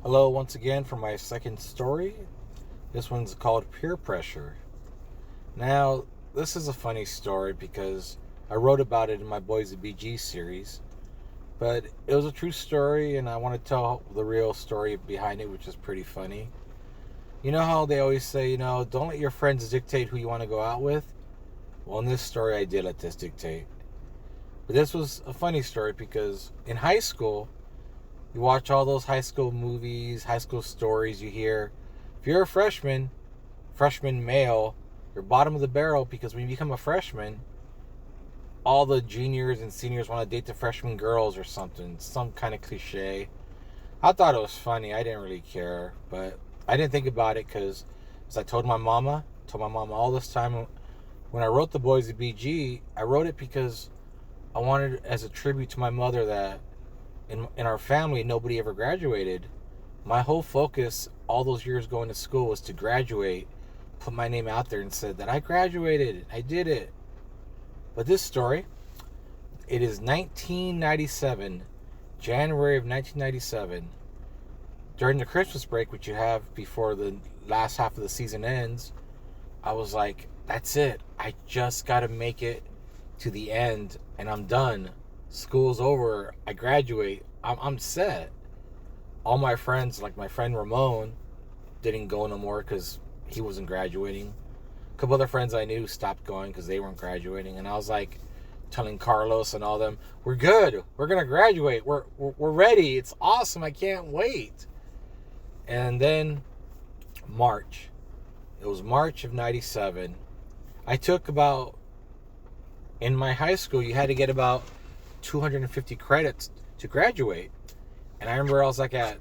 Hello, once again, for my second story. This one's called Peer Pressure. Now, this is a funny story because I wrote about it in my Boys of BG series, but it was a true story, and I want to tell the real story behind it, which is pretty funny. You know how they always say, don't let your friends dictate who you want to go out with? Well, in this story, I did let this dictate. But this was a funny story because in high school, you watch all those high school movies, high school stories you hear. If you're a freshman male, you're bottom of the barrel because when you become a freshman, all the juniors and seniors want to date the freshman girls or something. Some kind of cliche. I thought it was funny. I didn't really care. But I didn't think about it because, as I told my mama all this time, when I wrote The Boys of BG, I wrote it because I wanted as a tribute to my mother that in our family, nobody ever graduated. My whole focus all those years going to school was to graduate, put my name out there and said that I graduated, I did it. But this story, it is 1997, January of 1997. During the Christmas break, which you have before the last half of the season ends, I was like, that's it. I just got to make it to the end and I'm done. School's over. I graduate. I'm set. All my friends, like my friend Ramon, didn't go no more because he wasn't graduating. A couple other friends I knew stopped going because they weren't graduating. And I was like telling Carlos and all them, we're good. We're going to graduate. We're ready. It's awesome. I can't wait. And then March. It was March of 97. I took about, in my high school, you had to get about 250 credits to graduate. And I remember I was like at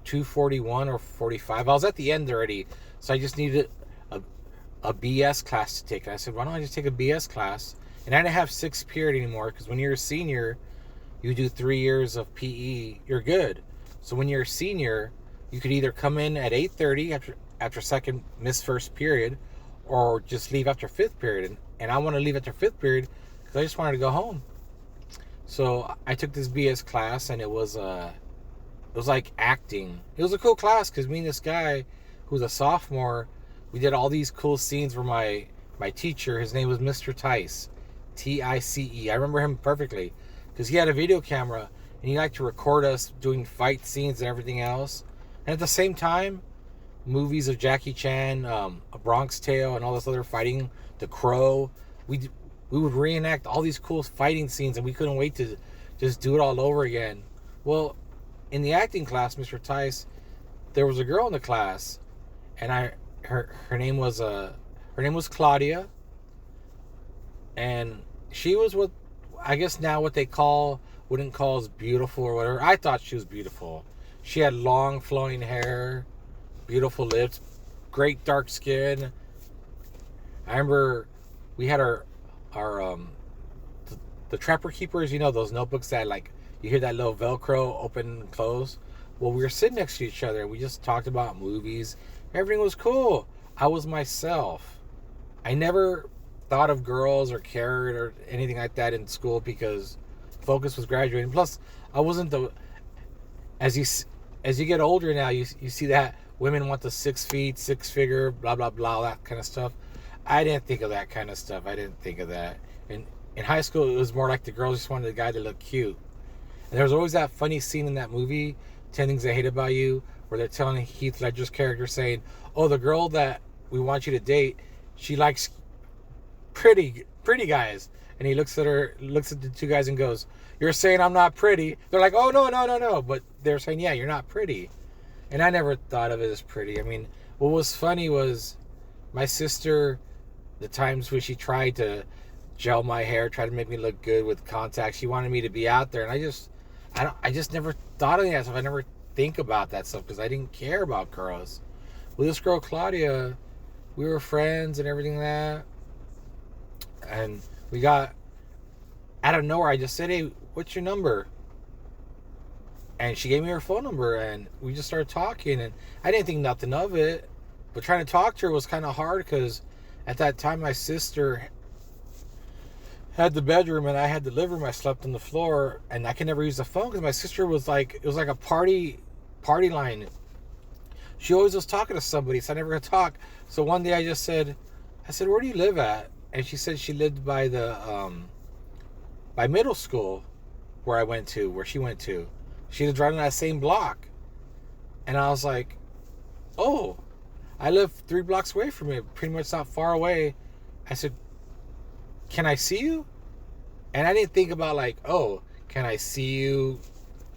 241 or 45. I was at the end already. So I just needed a BS class to take. And I said, why don't I just take a BS class? And I didn't have sixth period anymore because when you're a senior, you do 3 years of PE, you're good. So when you're a senior, you could either come in at 8:30 after second missed first period or just leave after fifth period. And I want to leave after fifth period because I just wanted to go home. So I took this BS class, and it was like acting. It was a cool class because me and this guy, who's a sophomore, we did all these cool scenes for my teacher. His name was Mr. Tice, Tice. I remember him perfectly because he had a video camera and he liked to record us doing fight scenes and everything else. And at the same time, movies of Jackie Chan, A Bronx Tale, and all this other fighting, The Crow. We would reenact all these cool fighting scenes, and we couldn't wait to just do it all over again. Well, in the acting class, Mr. Tice, there was a girl in the class, and her name was Claudia, and she was what I guess now what they wouldn't call as beautiful or whatever. I thought she was beautiful. She had long flowing hair, beautiful lips, great dark skin. I remember we had the Trapper Keepers, those notebooks that like you hear that little Velcro open and close. Well, we were sitting next to each other and we just talked about movies. Everything was cool. I was myself. I never thought of girls or cared or anything like that in school because focus was graduating. Plus, I wasn't as you get older now, you see that women want the 6 feet, 6 figure, blah blah blah, that kind of stuff. I didn't think of that kind of stuff. I didn't think of that. In high school, it was more like the girls just wanted a guy to look cute. And there was always that funny scene in that movie, 10 Things I Hate About You, where they're telling Heath Ledger's character saying, oh, the girl that we want you to date, she likes pretty guys. And he looks at the two guys and goes, you're saying I'm not pretty? They're like, oh, no. But they're saying, yeah, you're not pretty. And I never thought of it as pretty. I mean, what was funny was my sister, the times when she tried to gel my hair, tried to make me look good with contacts, she wanted me to be out there, and I just never thought of that stuff. I never think about that stuff because I didn't care about girls. With this girl Claudia, we were friends and everything like that, and we got out of nowhere. I just said, hey, what's your number? And she gave me her phone number, and we just started talking, and I didn't think nothing of it, but trying to talk to her was kind of hard because at that time my sister had the bedroom and I had the living room. I slept on the floor and I could never use the phone because my sister was like, it was like a party party line. She always was talking to somebody, so I never got to talk. So one day I said, where do you live at? And she said she lived by by middle school where she went to. She lived right on that same block. And I was like, oh, I live 3 blocks away from it, pretty much not far away. I said, can I see you? And I didn't think about like, oh, can I see you?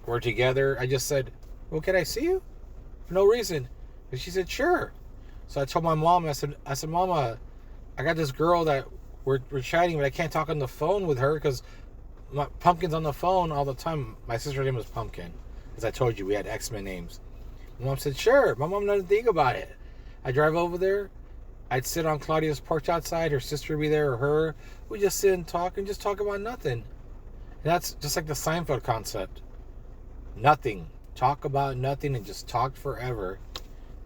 We're together. I just said, well, can I see you? For no reason. And she said, sure. So I told my mom, I said, Mama, I got this girl that we're chatting, but I can't talk on the phone with her because Pumpkin's on the phone all the time. My sister's name was Pumpkin. As I told you, we had X-Men names. My mom said, sure. My mom didn't think about it. I drive over there. I'd sit on Claudia's porch outside. Her sister would be there, or her. We just sit and just talk about nothing. And that's just like the Seinfeld concept. Nothing. Talk about nothing and just talk forever.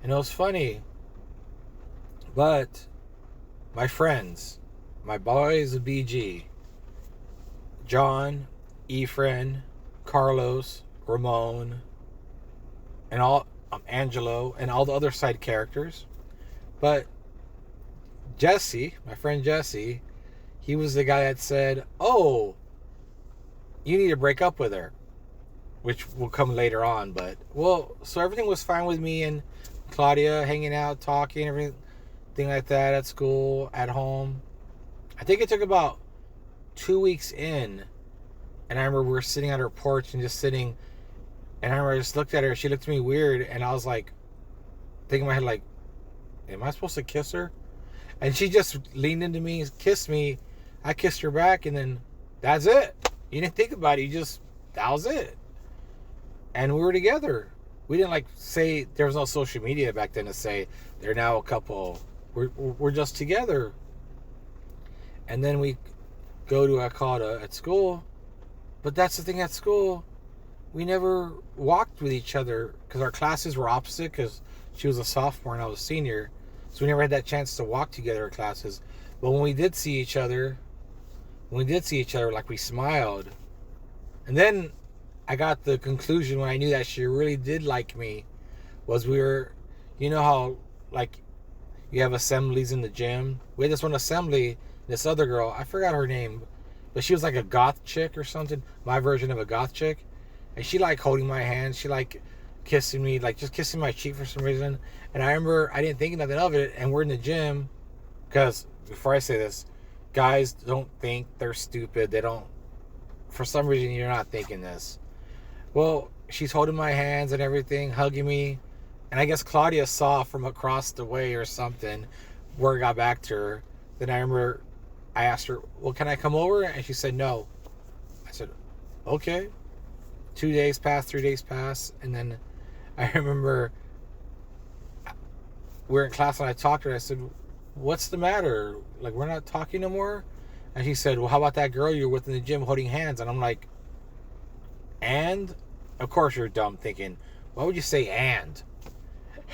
And it was funny. But my friends, my boys of BG, John, Efren, Carlos, Ramon, and all Angelo, and all the other side characters. But Jesse, my friend Jesse, he was the guy that said, oh, you need to break up with her, which will come later on. But, well, so everything was fine with me and Claudia hanging out, talking, everything like that at school, at home. I think it took about 2 weeks in, and I remember we were sitting on her porch and just sitting, and I remember I just looked at her, she looked at me weird, and I was like, thinking in my head, like, am I supposed to kiss her? And she just leaned into me, kissed me, I kissed her back, and then that's it. You didn't think about it, that was it. And we were together. We didn't like say, there was no social media back then to say, they're now a couple. We're just together. And then we go to Akata at school. But that's the thing at school. We never walked with each other because our classes were opposite because she was a sophomore and I was a senior. So we never had that chance to walk together in classes. But when we did see each other, like we smiled. And then I got the conclusion when I knew that she really did like me was we were, you know how like you have assemblies in the gym? We had this one assembly, this other girl, I forgot her name, but she was like a goth chick or something, my version of a goth chick. And she like holding my hand, she like kissing me, like just kissing my cheek for some reason. And I remember I didn't think nothing of it, and we're in the gym, because before I say this, guys don't think they're stupid. They don't, for some reason you're not thinking this. Well, she's holding my hands and everything, hugging me. And I guess Claudia saw from across the way or something, word got back to her. Then I remember I asked her, well, can I come over? And she said no. I said, okay. 2 days passed, 3 days passed. And then I remember we were in class and I talked to her. I said, what's the matter? Like, we're not talking no more? And she said, well, how about that girl you're with in the gym holding hands? And I'm like, and? Of course you're dumb thinking, why would you say and?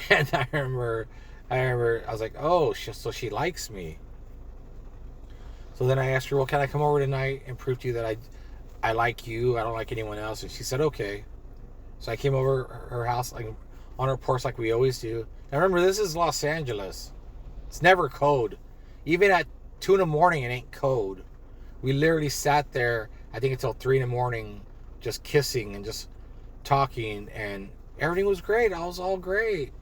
And I remember I was like, oh, so she likes me. So then I asked her, well, can I come over tonight and prove to you that I like you, I don't like anyone else? And she said, okay. So I came over her house, like on her porch like we always do. Now remember, this is Los Angeles. It's never cold. Even at 2 in the morning, it ain't cold. We literally sat there, I think until 3 in the morning, just kissing and just talking, and everything was great. I was all great.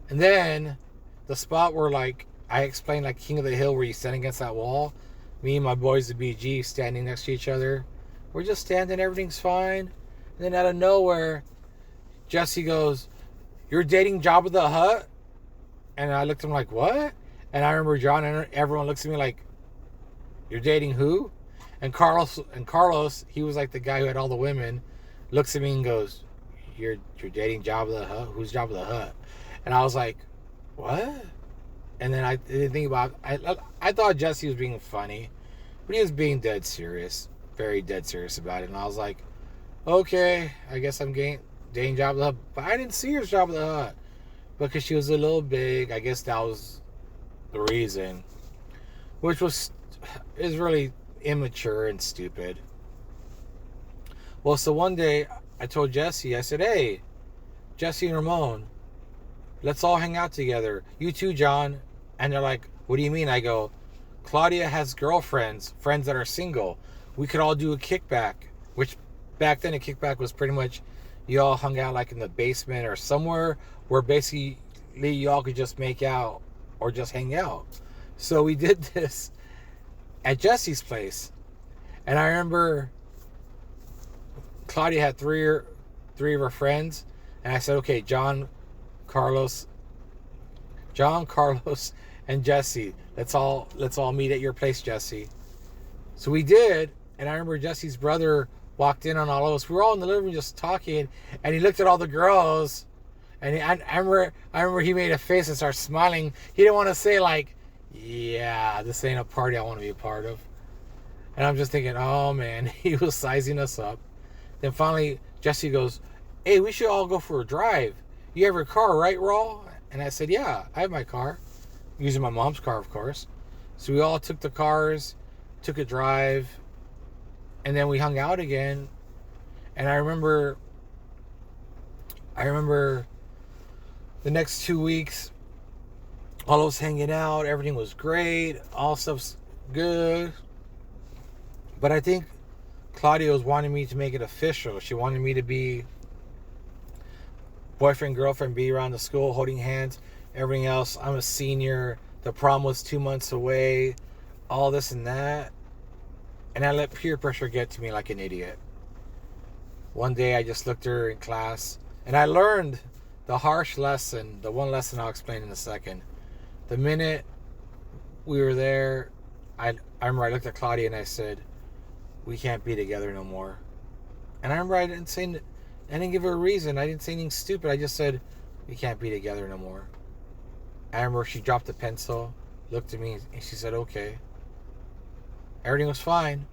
And then the spot where, like, I explained, like King of the Hill, where you stand against that wall, me and my boys, the BG, standing next to each other. We're just standing, everything's fine. And then out of nowhere, Jesse goes, you're dating Jabba the Hutt? And I looked at him like, what? And I remember John and everyone looks at me like, you're dating who? And Carlos, he was like the guy who had all the women, looks at me and goes, you're dating Jabba the Hutt? Who's Jabba the Hutt? And I was like, what? And then I didn't think about it. I thought Jesse was being funny, but he was being dead serious, very dead serious about it. And I was like, okay, I guess I'm dating Jabba the Hutt. But I didn't see her as Jabba the Hutt because she was a little big. I guess that was the reason, which is really immature and stupid. Well, so one day I told Jesse, I said, hey, Jesse and Ramon, let's all hang out together. You too, John. And they're like, what do you mean? I go, Claudia has girlfriends, friends that are single. We could all do a kickback, which back then a kickback was pretty much you all hung out like in the basement or somewhere where basically you all could just make out or just hang out. So we did this at Jesse's place. And I remember Claudia had three of her friends. And I said, okay, John, Carlos, and Jesse. Let's all meet at your place, Jesse. So we did, and I remember Jesse's brother walked in on all of us. We were all in the living room just talking, and he looked at all the girls, and I remember he made a face and started smiling. He didn't want to say like, yeah, this ain't a party I want to be a part of. And I'm just thinking, oh man, he was sizing us up. Then finally, Jesse goes, hey, we should all go for a drive. You have your car, right, Raul? And I said, yeah, I have my car. Using my mom's car, of course. So we all took the cars, took a drive, and then we hung out again. And I remember the next 2 weeks, all of us hanging out, everything was great, all stuff's good. But I think Claudia was wanting me to make it official. She wanted me to be boyfriend, girlfriend, be around the school, holding hands, everything else. I'm a senior. The prom was 2 months away, all this and that. And I let peer pressure get to me like an idiot. One day I just looked at her in class, and I learned the harsh lesson, the one lesson I'll explain in a second. The minute we were there, I remember I looked at Claudia and I said, we can't be together no more. And I remember I didn't give her a reason. I didn't say anything stupid. I just said, we can't be together no more. I remember she dropped the pencil, looked at me, and she said, okay. Everything was fine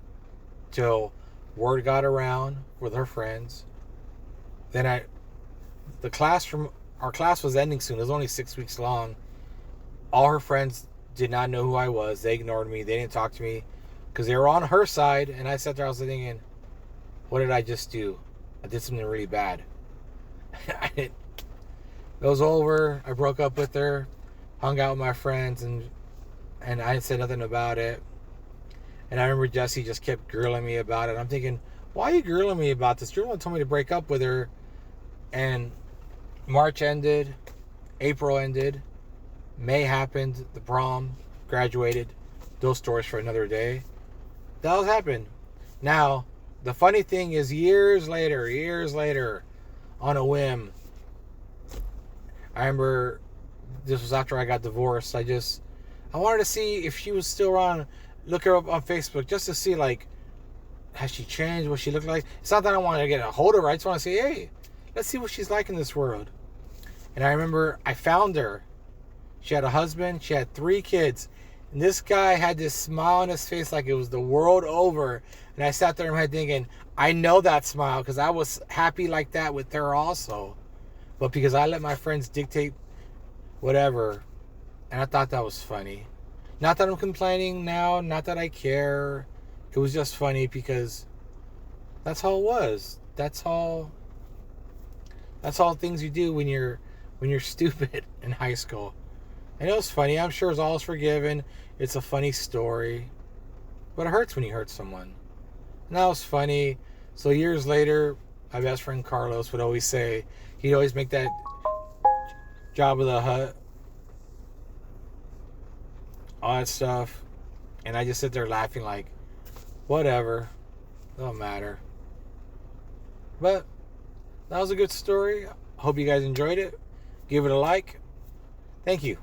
till word got around with her friends. Then our class was ending soon. It was only 6 weeks long. All her friends did not know who I was. They ignored me. They didn't talk to me because they were on her side. And I sat there, I was thinking, what did I just do? I did something really bad. It was over. I broke up with her, hung out with my friends, and I said nothing about it. And I remember Jesse just kept grilling me about it. I'm thinking, why are you grilling me about this? You're the one who told me to break up with her. And March ended, April ended, May happened, the prom, graduated. Those stories for another day. That was happened. Now, the funny thing is, years later, on a whim, I remember this was after I got divorced. I wanted to see if she was still around. Look her up on Facebook just to see, like, has she changed? What she look like? It's not that I want to get a hold of her. I just want to say, hey, let's see what she's like in this world. And I remember I found her. She had a husband. She had 3 kids. And this guy had this smile on his face like it was the world over. And I sat there in my head thinking, I know that smile because I was happy like that with her also. But because I let my friends dictate whatever. And I thought that was funny. Not that I'm complaining now, not that I care. It was just funny because that's how it was. That's all things you do when you're stupid in high school. And it was funny. I'm sure it's all forgiven. It's a funny story. But it hurts when you hurt someone. And that was funny. So years later, my best friend Carlos would always say, he'd always make that Jabba the Hutt, all that stuff. And I just sit there laughing like, whatever. Don't matter. But that was a good story. Hope you guys enjoyed it. Give it a like. Thank you.